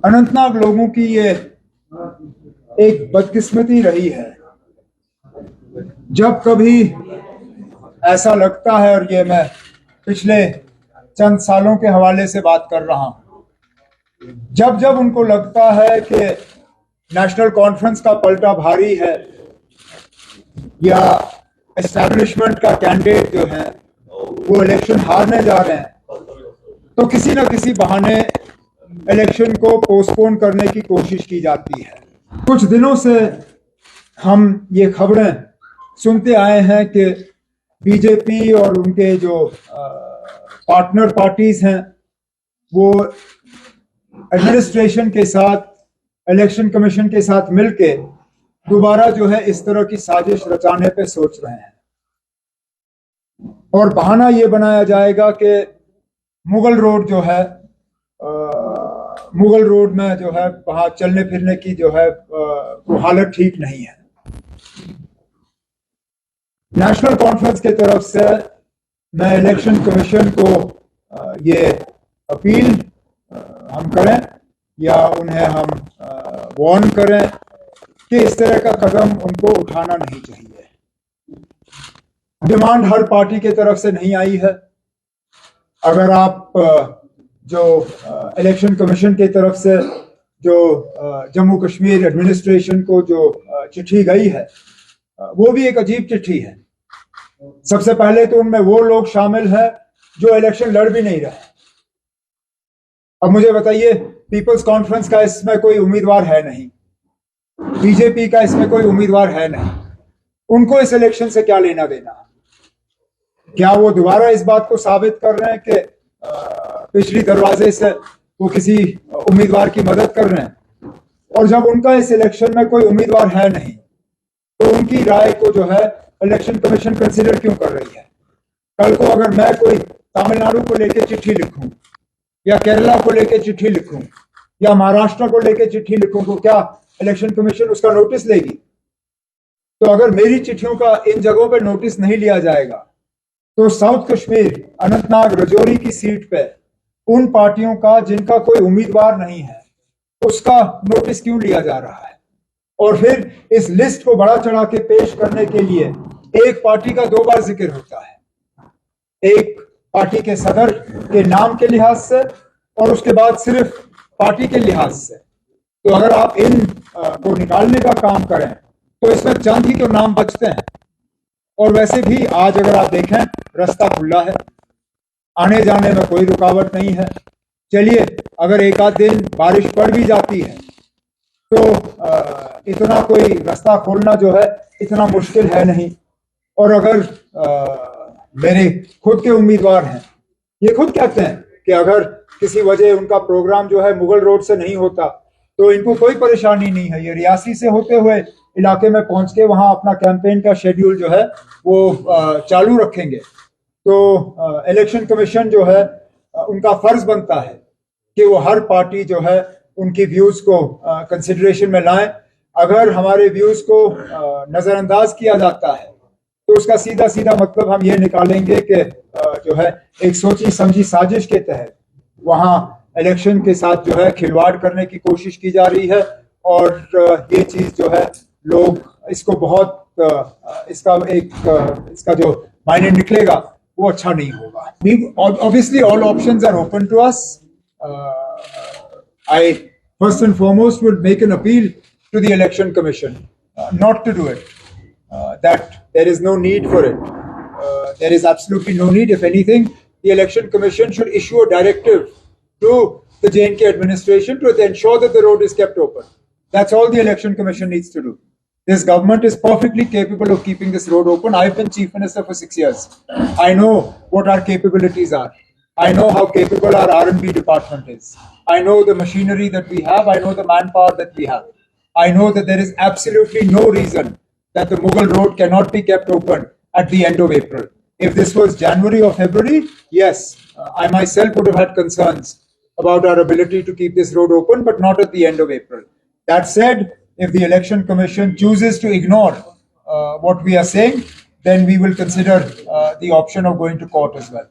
अनंतनाग लोगों की ये एक बदकिस्मती रही है। जब कभी ऐसा लगता है, और ये मैं पिछले चंद सालों के हवाले से बात कर रहा हूं, जब जब उनको लगता है कि नेशनल कॉन्फ्रेंस का पलटा भारी है या एस्टैब्लिशमेंट का कैंडिडेट जो है वो इलेक्शन हारने जा रहे हैं, तो किसी न किसी बहाने इलेक्शन को पोस्टपोन करने की कोशिश की जाती है। कुछ दिनों से हम ये खबरें सुनते आए हैं कि बीजेपी और उनके जो पार्टनर पार्टीज हैं वो एडमिनिस्ट्रेशन के साथ, इलेक्शन कमीशन के साथ मिलके दोबारा जो है इस तरह की साजिश रचाने पे सोच रहे हैं। और बहाना ये बनाया जाएगा कि मुगल रोड जो है, मुगल रोड में जो है वहां चलने फिरने की जो है वो हालत ठीक नहीं है। नेशनल कॉन्फ्रेंस के तरफ से मैं इलेक्शन कमीशन को ये अपील हम करें या उन्हें हम वार्न करें कि इस तरह का कदम उनको उठाना नहीं चाहिए। डिमांड हर पार्टी के तरफ से नहीं आई है। अगर आप जो इलेक्शन कमीशन की तरफ से जो जम्मू कश्मीर एडमिनिस्ट्रेशन को जो चिट्ठी गई है वो भी एक अजीब चिट्ठी है। सबसे पहले तो उनमें वो लोग शामिल हैं जो इलेक्शन लड़ भी नहीं रहे। अब मुझे बताइए, पीपल्स कॉन्फ्रेंस का इसमें कोई उम्मीदवार है नहीं, बीजेपी का इसमें कोई उम्मीदवार है नहीं, उनको इस इलेक्शन से क्या लेना देना? क्या वो दोबारा इस बात को साबित कर रहे हैं कि पिछली दरवाजे से वो किसी उम्मीदवार की मदद कर रहे हैं? और जब उनका इस इलेक्शन में कोई उम्मीदवार है नहीं तो उनकी राय को जो है इलेक्शन कमीशन कंसीडर क्यों कर रही है? कल को अगर मैं कोई तमिलनाडु को लेकर चिट्ठी लिखूं या केरला को लेकर चिट्ठी लिखूं या महाराष्ट्र को लेकर चिट्ठी लिखूं तो क्या इलेक्शन कमीशन उसका नोटिस लेगी? तो अगर मेरी चिट्ठियों का इन जगहों पर नोटिस नहीं लिया जाएगा तो साउथ कश्मीर, अनंतनाग, राजौरी की सीट पे उन पार्टियों का जिनका कोई उम्मीदवार नहीं है उसका नोटिस क्यों लिया जा रहा है? और फिर इस लिस्ट को बड़ा चढ़ा के पेश करने के लिए एक पार्टी का दो बार जिक्र होता है, एक पार्टी के सदर के नाम के लिहाज से और उसके बाद सिर्फ पार्टी के लिहाज से। तो अगर आप इन को निकालने का काम करें तो इसमें चंद ही तो नाम बचते हैं। और वैसे भी आज अगर आप देखें रास्ता खुला है, आने जाने में कोई रुकावट नहीं है। चलिए, अगर एक आध दिन बारिश पड़ भी जाती है तो इतना कोई रास्ता खोलना जो है इतना मुश्किल है नहीं। और अगर मेरे खुद के उम्मीदवार हैं, ये खुद कहते हैं कि अगर किसी वजह उनका प्रोग्राम जो है मुगल रोड से नहीं होता तो इनको कोई परेशानी नहीं है, ये रियासी से होते हुए इलाके में पहुंच के वहां अपना कैंपेन का शेड्यूल जो है वो चालू रखेंगे। तो इलेक्शन कमीशन जो है उनका फर्ज बनता है कि वो हर पार्टी जो है उनकी व्यूज को कंसिडरेशन में लाएं। अगर हमारे व्यूज को नजरअंदाज किया जाता है तो उसका सीधा सीधा मतलब हम ये निकालेंगे कि जो है एक सोची समझी साजिश के तहत वहां इलेक्शन के साथ जो है खिलवाड़ करने की कोशिश की जा रही है। और ये चीज जो है लोग इसको बहुत इसका जो मायने निकलेगा वो अच्छा नहीं होगा। Obviously all options are open to us. I first and foremost would make an appeal to the election commission not to do it. That there is no need for it. There is absolutely no need. If anything, the election commission should issue a directive to the J&K administration to ensure that the road is kept open. That's all the election commission needs to do. This government is perfectly capable of keeping this road open. I've been chief minister for 6 years. I know what our capabilities are. I know how capable our R&B department is. I know the machinery that we have. I know the manpower that we have. I know that there is absolutely no reason that the Mughal road cannot be kept open at the end of April. If this was January or February, yes, I myself would have had concerns about our ability to keep this road open, but not at the end of April. That said, if the election commission chooses to ignore what we are saying, then we will consider the option of going to court as well.